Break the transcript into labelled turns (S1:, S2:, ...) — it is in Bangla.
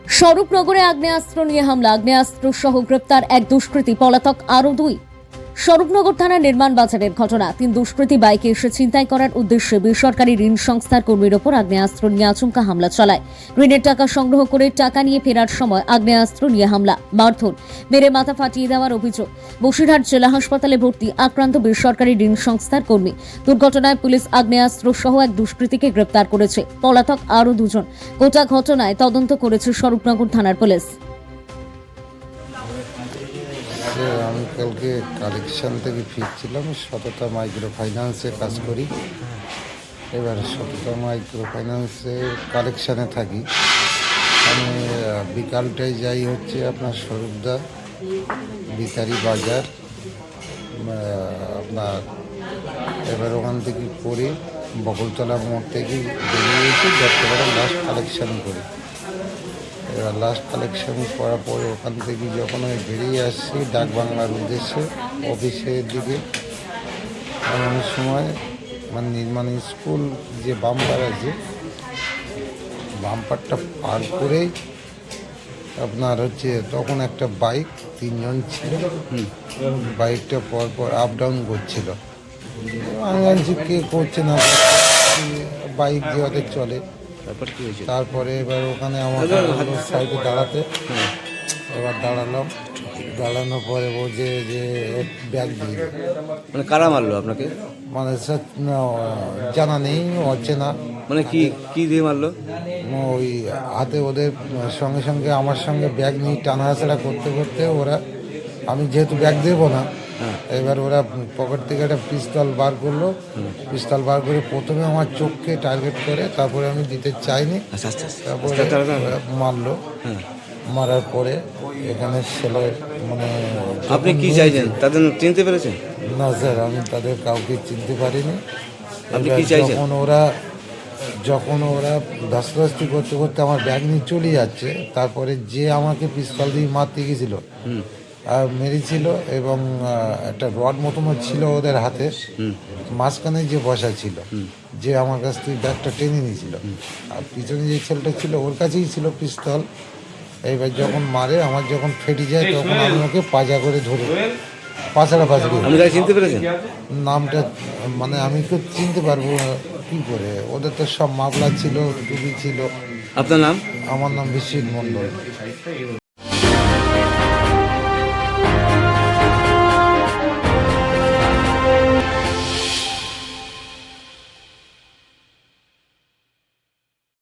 S1: স্বরূপনগরে আগ্নেয়াস্ত্র নিয়ে হামলা, আগ্নেয়াস্ত্র সহ গ্রেপ্তার এক দুষ্কৃতী, পলাতক আরও দুই। স্বরূপনগর থানার নির্মাণ বাজারের ঘটনা। 3 দুষ্কৃতী বাইকে এসে ছিনতাই করার উদ্দেশ্যে বেসরকারি ঋণ সংস্থার কর্মীর ওপর আগ্নেয়াস্ত্র নিয়ে আচমকা হামলা চালায়। ঋণের টাকা সংগ্রহ করে টাকা নিয়ে ফেরার সময় আগ্নেয়াস্ত্র নিয়ে হামলা, মারধর, মেরে মাথা ফাটিয়ে দেওয়ার অভিযোগ। বসিরহাট জেলা হাসপাতালে ভর্তি আক্রান্ত বেসরকারি ঋণ সংস্থার কর্মী। দুর্ঘটনায় পুলিশ আগ্নেয়াস্ত্র সহ এক দুষ্কৃতীকে গ্রেপ্তার করেছে, পলাতক আরও দুজন। গোটা ঘটনায় তদন্ত করেছে স্বরূপনগর থানার পুলিশ।
S2: আমি কালকে কালেকশন থেকে ফিরছিলাম। সততা মাইক্রো ফাইন্যান্সে কাজ করি। এবার সততা মাইক্রো ফাইন্যান্সের কালেকশানে থাকি। আমি বিকালটায় যাই হচ্ছে আপনার স্বরূপদা ভিখারি বাজার আপনার। এবার ওখান থেকে করে বকুলতলা মোড় থেকে বেরিয়ে এসে যতবার লাস্ট কালেকশান করি। এবার লাস্ট কালেকশন করার পরে ওখান থেকে যখন আমি বেরিয়ে আসছি ডাক বাংলার উদ্দেশ্যে অফিসের দিকে, এমন সময় মানে নির্মাণ স্কুল যে বাম্পার আছে, বাম্পারটা পার করেই আপনার হচ্ছে তখন একটা বাইক, 3 জন ছিল, বাইকটা পর আপ ডাউন করছিল। আমি জানছি কে করছে না, বাইক যে ওদের চলে। তারপরে এবার ওখানে আমাকে সাইডে দাঁড়াতে, এবার দাঁড়ানোর পরে বলছে যে ব্যাগ দিয়ে দেয়।
S3: মানে কারা মারলো আপনাকে?
S2: মানে স্যার জানা নেই, অচেনা।
S3: মানে কি দিয়ে মারলো?
S2: ওই হাতে ওদের সঙ্গে সঙ্গে আমার সঙ্গে ব্যাগ নিয়ে টানাহাসড়া করতে করতে ওরা, আমি যেহেতু ব্যাগ দেবো না, এবার ওরা পকেট থেকে একটা পিস্তল বার করলো। পিস্তল বার করে প্রথমে আমার চোখকে টার্গেট করে, তারপরে আমি দিতে চাইনি, তারপরে মারলো। মারার পরে এখানে ছেলে মানে।
S3: আপনি কি চাইছেন? তাদের চিনতে পেরেছেন?
S2: না স্যার, আমি তাদের কাউকে চিনতে পারিনি।
S3: আপনি কি চাইছেন?
S2: যখন ওরা ধস্তাধস্তি করতে করতে আমার ব্যাগ নিয়ে চলে যাচ্ছে, তারপরে যে আমাকে পিস্তল দিয়ে মারতে গেছিল আর মেরেছিল, এবং একটা রড মতনও ছিল ওদের হাতে, মাঝখানে যে বসা ছিল, যে আমার কাছ থেকে ব্যাগটা টেনে নিয়েছিল, আর পিছনে যে ছেলেটা ছিল ওর কাছেই ছিল পিস্তল। এইবার যখন মারে, আমার যখন ফেটে যায়, তখন আমি ওকে পাজা করে ধরে পাশাপাশি।
S3: চিনতে পেরেছেন
S2: নামটা? মানে আমি তো চিনতে পারবো কি করে, ওদের তো সব মামলা ছিল, টুপি ছিল।
S3: আপনার নাম?
S2: আমার নাম বিশ্বজিৎ মণ্ডল।